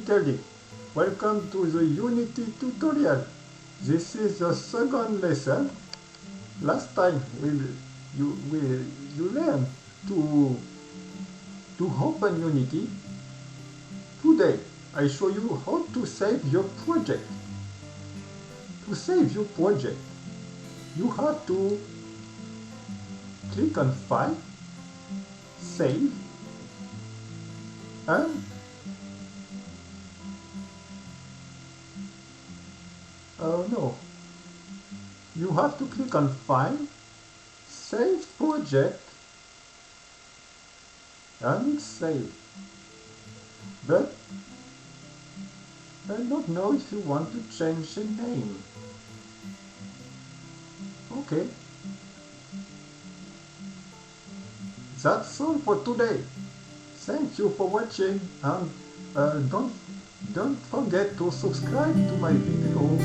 Terdik. Welcome to the Unity tutorial. This is the second lesson. Last time you learned to open Unity. Today I show you how to save your project. To save your project, you have to click on File, Save, and you have to click on File, Save Project, and it's saved. But I don't know if you want to change the name. Okay. That's all for today. Thank you for watching, and don't forget to subscribe to my video.